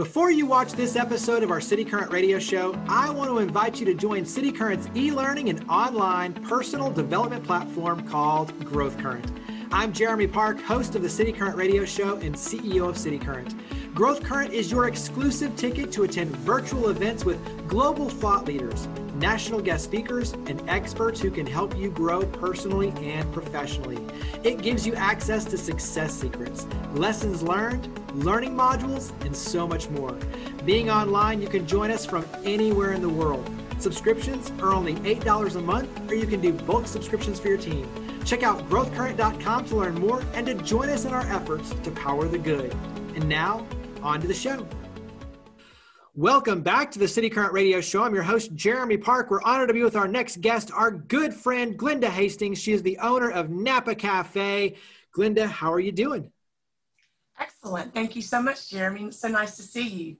Before you watch this episode of our City Current radio show, I want to invite you to join City Current's e-learning and online personal development platform called Growth Current. I'm Jeremy Park, host of the City Current radio show and CEO of City Current. Growth Current is your exclusive ticket to attend virtual events with global thought leaders, national guest speakers, and experts who can help you grow personally and professionally. It gives you access to success secrets, lessons learned, learning modules, and so much more. Being online, you can join us from anywhere in the world. Subscriptions are only $8 a month, or you can do bulk subscriptions for your team. Check out growthcurrent.com to learn more and to join us in our efforts to power the good. And now, on to the show. Welcome back to the City Current Radio Show. I'm your host, Jeremy Park. We're honored to be with our next guest, our good friend, Glenda Hastings. She is the owner of Napa Cafe. Glenda, how are you doing? Excellent. Thank you so much, Jeremy. It's so nice to see you.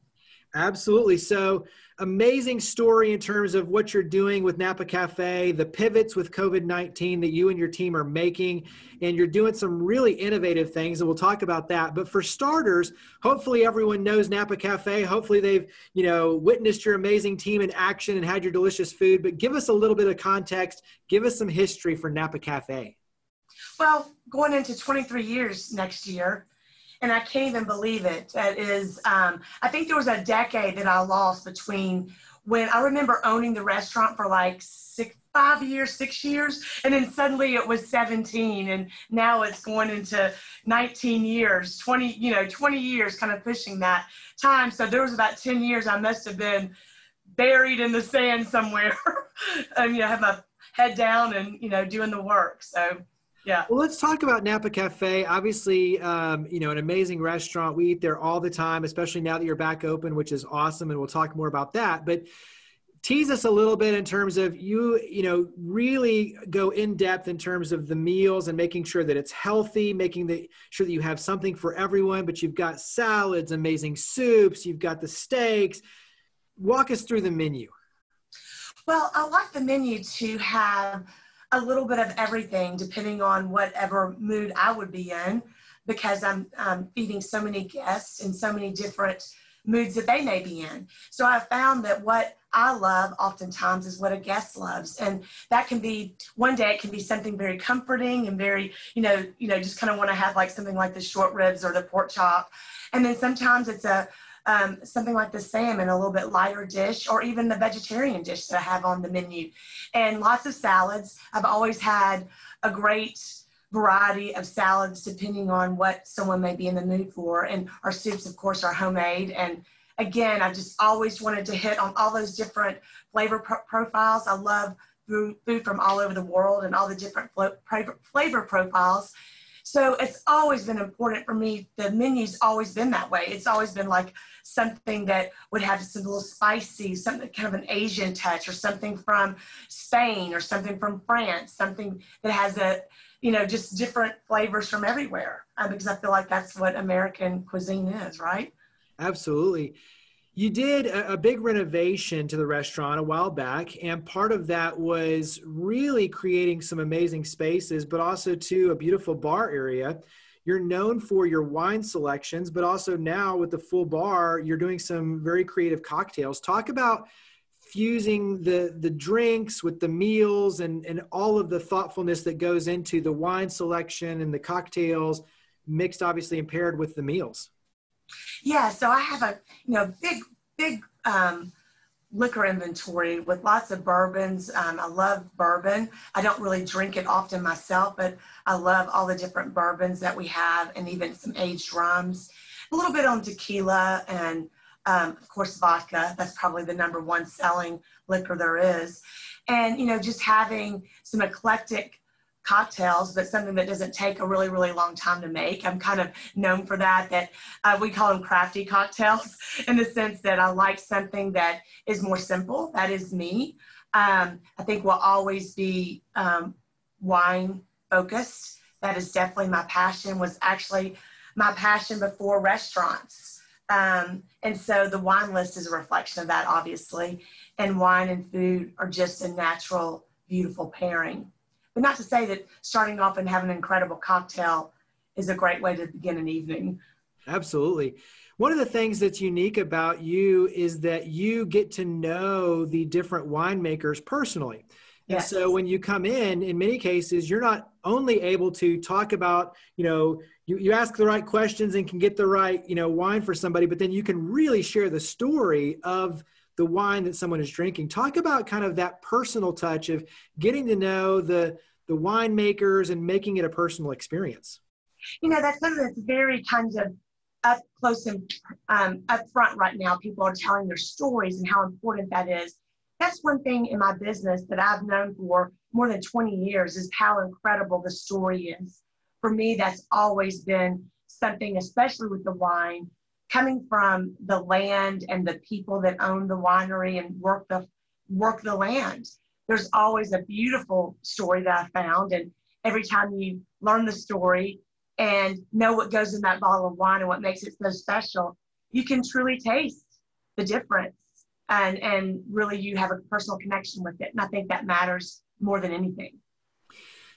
Absolutely. So amazing story in terms of what you're doing with Napa Cafe, the pivots with COVID-19 that you and your team are making, and you're doing some really innovative things, and we'll talk about that. But for starters, hopefully everyone knows Napa Cafe. Hopefully they've, witnessed your amazing team in action and had your delicious food. But give us a little bit of context. Give us some history for Napa Cafe. Well, going into 23 years next year, and I can't even believe it. That is, I think there was a decade that I lost between when I remember owning the restaurant for like 6 years, and then suddenly it was 17, and now it's going into 19 years, 20 years, kind of pushing that time. So there was about 10 years I must have been buried in the sand somewhere, and have my head down and doing the work. So. Yeah. Well, let's talk about Napa Cafe. Obviously, an amazing restaurant. We eat there all the time, especially now that you're back open, which is awesome. And we'll talk more about that. But tease us a little bit in terms of you really go in depth in terms of the meals and making sure that it's healthy, making sure that you have something for everyone, but you've got salads, amazing soups, you've got the steaks. Walk us through the menu. Well, I like the menu to have a little bit of everything depending on whatever mood I would be in, because I'm feeding so many guests in so many different moods that they may be in. So I found that what I love oftentimes is what a guest loves. And that can be, one day it can be something very comforting and very, just kind of want to have like something like the short ribs or the pork chop. And then sometimes it's something like the salmon, a little bit lighter dish, or even the vegetarian dish that I have on the menu. And lots of salads. I've always had a great variety of salads depending on what someone may be in the mood for. And our soups, of course, are homemade. And again, I just always wanted to hit on all those different flavor profiles. I love food from all over the world and all the different flavor profiles. So it's always been important for me. The menu's always been that way. It's always been like something that would have some little spicy, something kind of an Asian touch, or something from Spain, or something from France, something that has just different flavors from everywhere. Because I feel like that's what American cuisine is, right? Absolutely. You did a big renovation to the restaurant a while back, and part of that was really creating some amazing spaces, but also a beautiful bar area. You're known for your wine selections, but also now with the full bar, you're doing some very creative cocktails. Talk about fusing the drinks with the meals and all of the thoughtfulness that goes into the wine selection and the cocktails, mixed obviously and paired with the meals. Yeah, so I have a big liquor inventory with lots of bourbons. I love bourbon. I don't really drink it often myself, but I love all the different bourbons that we have, and even some aged rums. A little bit on tequila and, of course, vodka. That's probably the number one selling liquor there is. And, just having some eclectic cocktails, but something that doesn't take a really, really long time to make. I'm kind of known for that we call them crafty cocktails, in the sense that I like something that is more simple. That is me. I think we'll always be wine focused. That is definitely my passion, was actually my passion before restaurants. And so the wine list is a reflection of that, obviously. And wine and food are just a natural, beautiful pairing. But not to say that starting off and having an incredible cocktail is a great way to begin an evening. Absolutely. One of the things that's unique about you is that you get to know the different winemakers personally. And Yes. so when you come in many cases, you're not only able to talk about, you ask the right questions and can get the right, wine for somebody, but then you can really share the story of the wine that someone is drinking. Talk about kind of that personal touch of getting to know the winemakers and making it a personal experience. That's something that's very kind of up close and up front right now. People are telling their stories and how important that is. That's one thing in my business that I've known for more than 20 years is how incredible the story is. For me, that's always been something, especially with the wine, coming from the land and the people that own the winery and work the land. There's always a beautiful story that I found. And every time you learn the story and know what goes in that bottle of wine and what makes it so special, you can truly taste the difference. And really you have a personal connection with it. And I think that matters more than anything.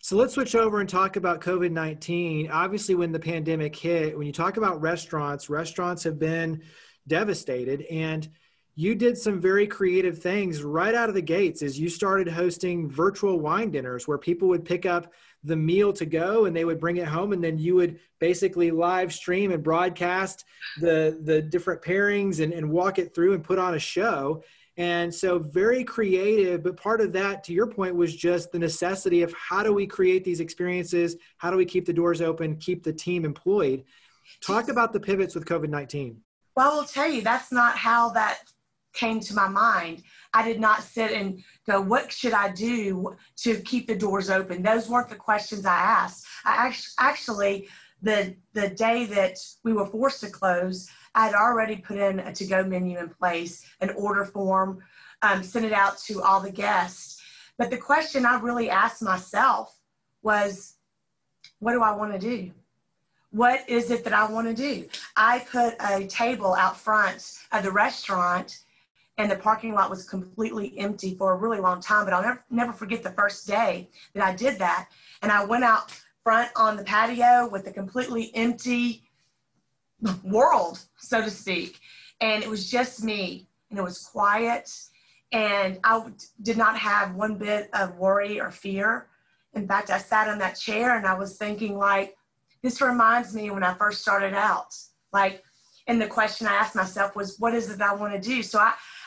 So let's switch over and talk about COVID-19. Obviously, when the pandemic hit, when you talk about restaurants have been devastated. And you did some very creative things right out of the gates as you started hosting virtual wine dinners where people would pick up the meal to go and they would bring it home, and then you would basically live stream and broadcast the different pairings and walk it through and put on a show. And so very creative, but part of that, to your point, was just the necessity of how do we create these experiences? How do we keep the doors open, keep the team employed? Talk about the pivots with COVID-19. Well, I will tell you, that's not how that came to my mind. I did not sit and go, what should I do to keep the doors open? Those weren't the questions I asked. I actually, the day that we were forced to close, I had already put in a to-go menu in place, an order form, sent it out to all the guests. But the question I really asked myself was, what do I want to do? What is it that I want to do? I put a table out front of the restaurant and the parking lot was completely empty for a really long time, but I'll never forget the first day that I did that. And I went out front on the patio with a completely empty world, so to speak. And it was just me, and it was quiet. And I did not have one bit of worry or fear. In fact, I sat in that chair and I was thinking, like, this reminds me when I first started out. Like, and the question I asked myself was, what is it that I want to do? So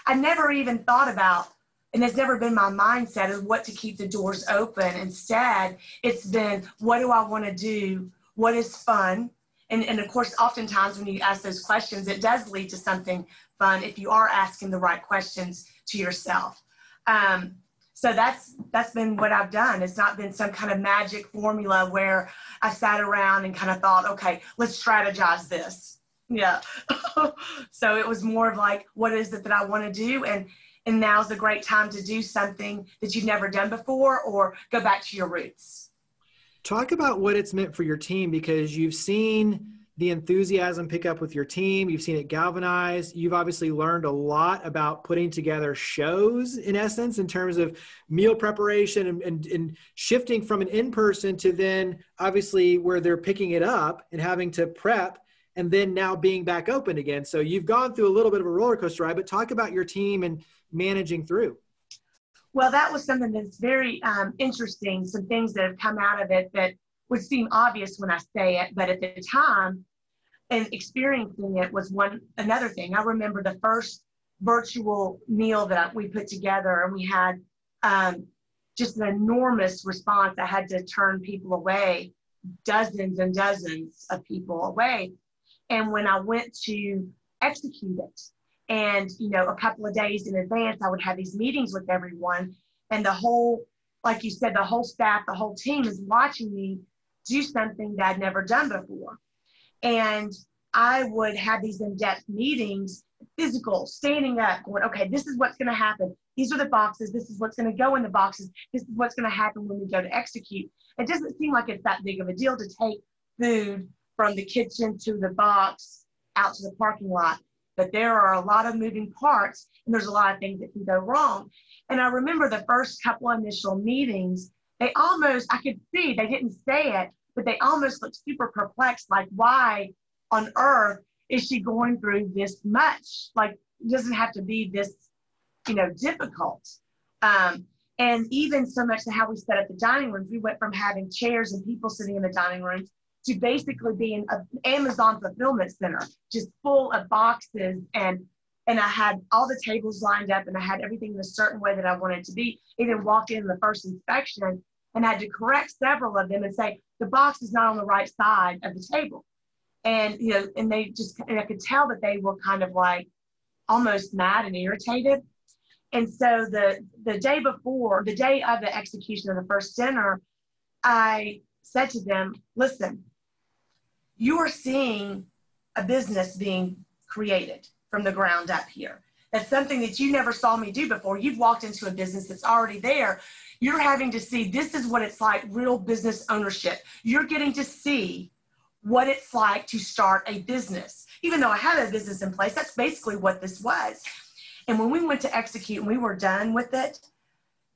I never even thought about, and it's never been my mindset, is what to keep the doors open. Instead, it's been, what do I want to do? What is fun? And of course, oftentimes when you ask those questions, it does lead to something fun if you are asking the right questions to yourself. So that's been what I've done. It's not been some kind of magic formula where I sat around and kind of thought, okay, let's strategize this. Yeah. So it was more of like, what is it that I want to do? And now's a great time to do something that you've never done before or go back to your roots. Talk about what it's meant for your team, because you've seen the enthusiasm pick up with your team. You've seen it galvanize. You've obviously learned a lot about putting together shows, in essence, in terms of meal preparation and shifting from an in-person to then obviously where they're picking it up and having to prep and then now being back open again. So you've gone through a little bit of a roller coaster ride, but talk about your team and managing through. Well, that was something that's very interesting. Some things that have come out of it that would seem obvious when I say it, but at the time and experiencing it was another thing. I remember the first virtual meal that we put together, and we had just an enormous response. I had to turn people away, dozens and dozens of people away. And when I went to execute it, and, a couple of days in advance, I would have these meetings with everyone. And the whole, like you said, the whole staff, the whole team is watching me do something that I'd never done before. And I would have these in-depth meetings, physical, standing up, going, okay, this is what's going to happen. These are the boxes. This is what's going to go in the boxes. This is what's going to happen when we go to execute. It doesn't seem like it's that big of a deal to take food from the kitchen to the box out to the parking lot. But there are a lot of moving parts, and there's a lot of things that can go wrong. And I remember the first couple initial meetings, I could see, they didn't say it, but they almost looked super perplexed, like, why on earth is she going through this much? Like, it doesn't have to be this, difficult. And even so much to how we set up the dining rooms, we went from having chairs and people sitting in the dining rooms to basically being an Amazon fulfillment center, just full of boxes. And I had all the tables lined up and I had everything in a certain way that I wanted it to be. Even walked in the first inspection and had to correct several of them and say, the box is not on the right side of the table. And, and they just, and I could tell that they were kind of like almost mad and irritated. And so the day before, the day of the execution of the first dinner, I said to them, listen, you are seeing a business being created from the ground up here. That's something that you never saw me do before. You've walked into a business that's already there. You're having to see, this is what it's like, real business ownership. You're getting to see what it's like to start a business. Even though I had a business in place, that's basically what this was. And when we went to execute and we were done with it,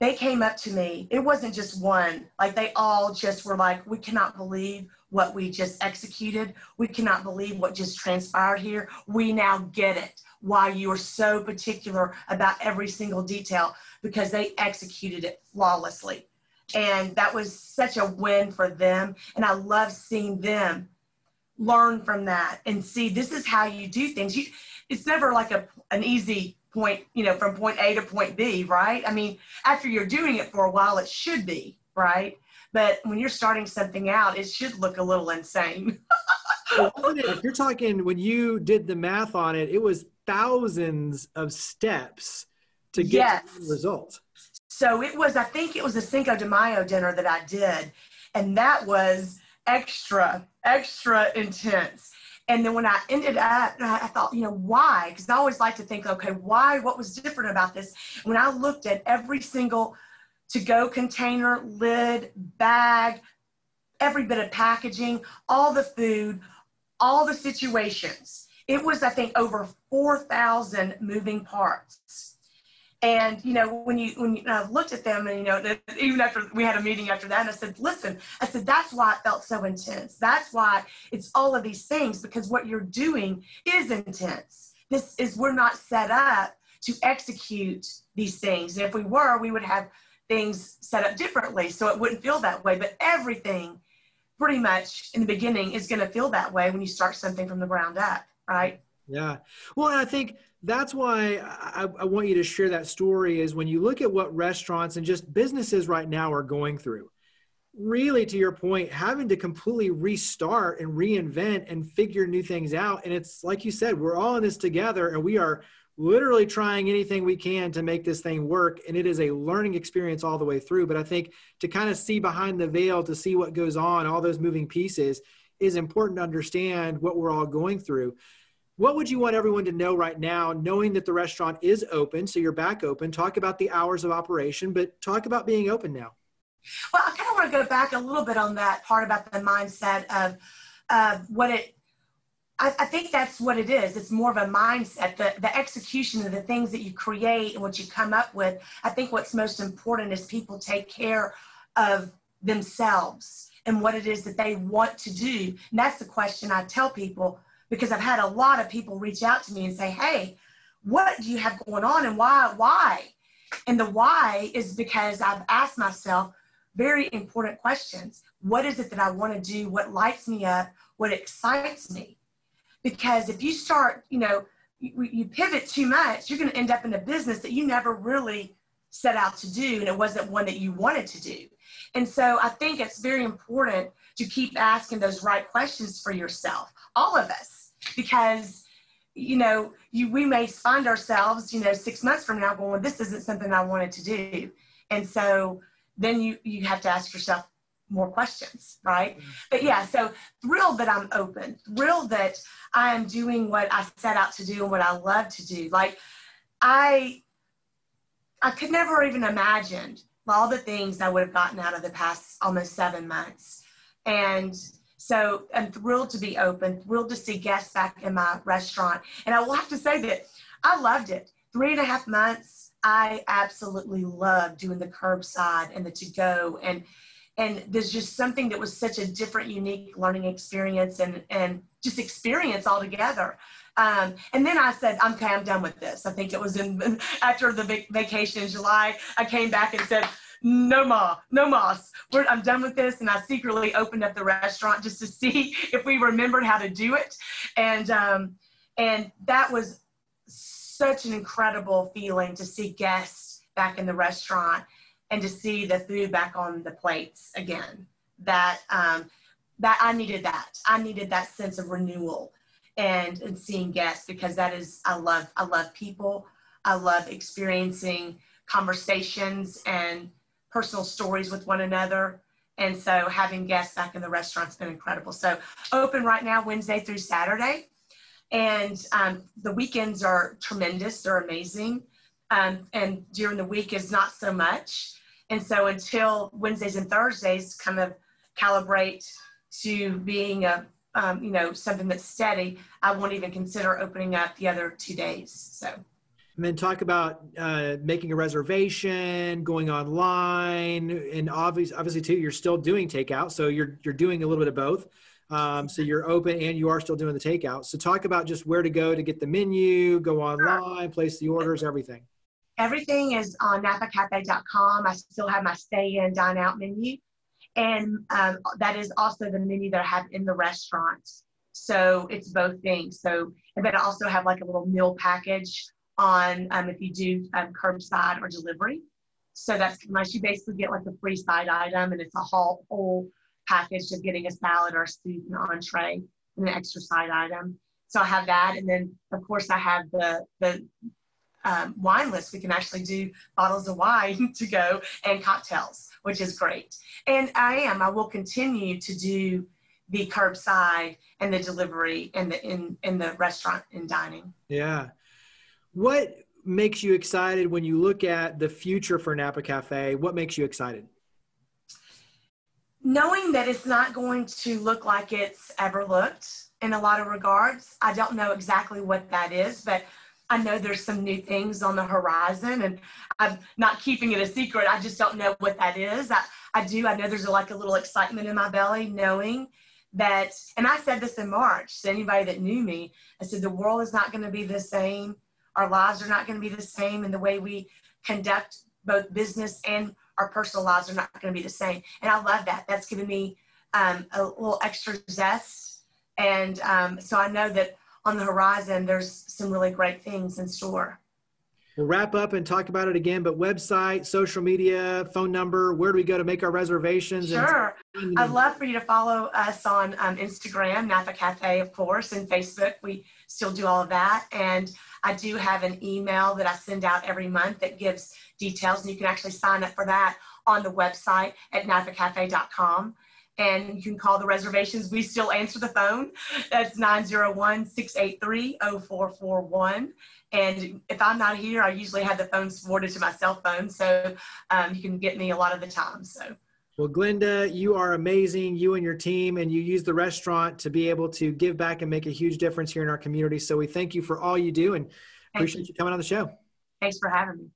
they came up to me. It wasn't just one. Like, they all just were like, we cannot believe what we just executed. We cannot believe what just transpired here. We now get it, why you are so particular about every single detail, because they executed it flawlessly. And that was such a win for them. And I love seeing them learn from that and see, this is how you do things. It's never like an easy point, from point A to point B, right? I mean, after you're doing it for a while, it should be, right? But when you're starting something out, it should look a little insane. Well, if you're talking, when you did the math on it, it was thousands of steps to get to the result. So it was, I think it was a Cinco de Mayo dinner that I did. And that was extra intense. And then when I ended up, I thought, why? Because I always like to think, okay, why? What was different about this? When I looked at every single to-go container, lid, bag, every bit of packaging, all the food, all the situations, it was, I think, over 4,000 moving parts. And, when I looked at them and, even after we had a meeting after that, and I said, listen, that's why it felt so intense. That's why it's all of these things, because what you're doing is intense. We're not set up to execute these things. And if we were, we would have things set up differently, so it wouldn't feel that way. But everything pretty much in the beginning is going to feel that way when you start something from the ground up, right? Yeah. Well, and I think that's why I want you to share that story, is when you look at what restaurants and just businesses right now are going through, really, to your point, having to completely restart and reinvent and figure new things out. And it's like you said, we're all in this together, and we are literally trying anything we can to make this thing work. And it is a learning experience all the way through. But I think to kind of see behind the veil, to see what goes on, all those moving pieces, is important to understand what we're all going through. What would you want everyone to know right now, knowing that the restaurant is open, so you're back open? Talk about the hours of operation, but talk about being open now. Well, I kind of want to go back a little bit on that part about the mindset of what it, I think that's what it is. It's more of a mindset, the execution of the things that you create and what you come up with. I think what's most important is people take care of themselves and what it is that they want to do. And that's the question I tell people, because I've had a lot of people reach out to me and say, hey, what do you have going on and why? And the why is because I've asked myself very important questions. What is it that I want to do? What lights me up? What excites me? Because if you start, you pivot too much, you're going to end up in a business that you never really set out to do, and it wasn't one that you wanted to do. And so I think it's very important to keep asking those right questions for yourself, all of us. Because, we may find ourselves, 6 months from now going, this isn't something I wanted to do. And so then you have to ask yourself more questions, right? But yeah, so thrilled that I'm open, thrilled that I am doing what I set out to do and what I love to do. Like, I could never even imagine all the things I would have gotten out of the past almost 7 months. And so I'm thrilled to be open, thrilled to see guests back in my restaurant. And I will have to say that I loved it. 3.5 months, I absolutely loved doing the curbside and the to-go. And there's just something that was such a different, unique learning experience. And just experience altogether. And then I said, okay, I'm done with this. I think it was after the vacation in July, I came back and said, no mas. I'm done with this. And I secretly opened up the restaurant just to see if we remembered how to do it. And that was such an incredible feeling to see guests back in the restaurant and to see the food back on the plates again. That I needed that. I needed that sense of renewal and seeing guests, because that is, I love people. I love experiencing conversations and personal stories with one another. And so having guests back in the restaurant's been incredible. So open right now, Wednesday through Saturday. And the weekends are tremendous. They're amazing. And during the week is not so much. And so until Wednesdays and Thursdays kind of calibrate to being something that's steady, I won't even consider opening up the other 2 days. So. And then talk about making a reservation, going online, and obviously too, you're still doing takeout. So you're doing a little bit of both. So you're open and you are still doing the takeout. So talk about just where to go to get the menu, go online, place the orders, everything. Everything is on napacafe.com. I still have my stay in, dine out menu. And that is also the menu that I have in the restaurant. So it's both things. So, and then I also have like a little meal package on if you do curbside or delivery. So that's nice. You basically get like a free side item, and it's a whole package of getting a salad or a soup and an entree and an extra side item. So I have that. And then of course I have the wine list. We can actually do bottles of wine to go and cocktails, which is great. And I will continue to do the curbside and the delivery and in the restaurant and dining. Yeah. What makes you excited when you look at the future for Napa Cafe? What makes you excited? Knowing that it's not going to look like it's ever looked in a lot of regards. I don't know exactly what that is, but I know there's some new things on the horizon, and I'm not keeping it a secret. I just don't know what that is. I know there's like a little excitement in my belly knowing that, and I said this in March to anybody that knew me, I said, the world is not going to be the same. Our lives are not going to be the same, and the way we conduct both business and our personal lives are not going to be the same. And I love that. That's given me a little extra zest. And so I know that on the horizon, there's some really great things in store. We'll wrap up and talk about it again, but website, social media, phone number, where do we go to make our reservations? Sure. I'd love for you to follow us on Instagram, Napa Cafe, of course, and Facebook. We still do all of that. And I do have an email that I send out every month that gives details, and you can actually sign up for that on the website at napacafe.com. And you can call the reservations. We still answer the phone. That's 901-683-0441. And if I'm not here, I usually have the phone forwarded to my cell phone. So you can get me a lot of the time. So. Well, Glenda, you are amazing, you and your team, and you use the restaurant to be able to give back and make a huge difference here in our community. So we thank you for all you do and appreciate you coming on the show. Thanks for having me.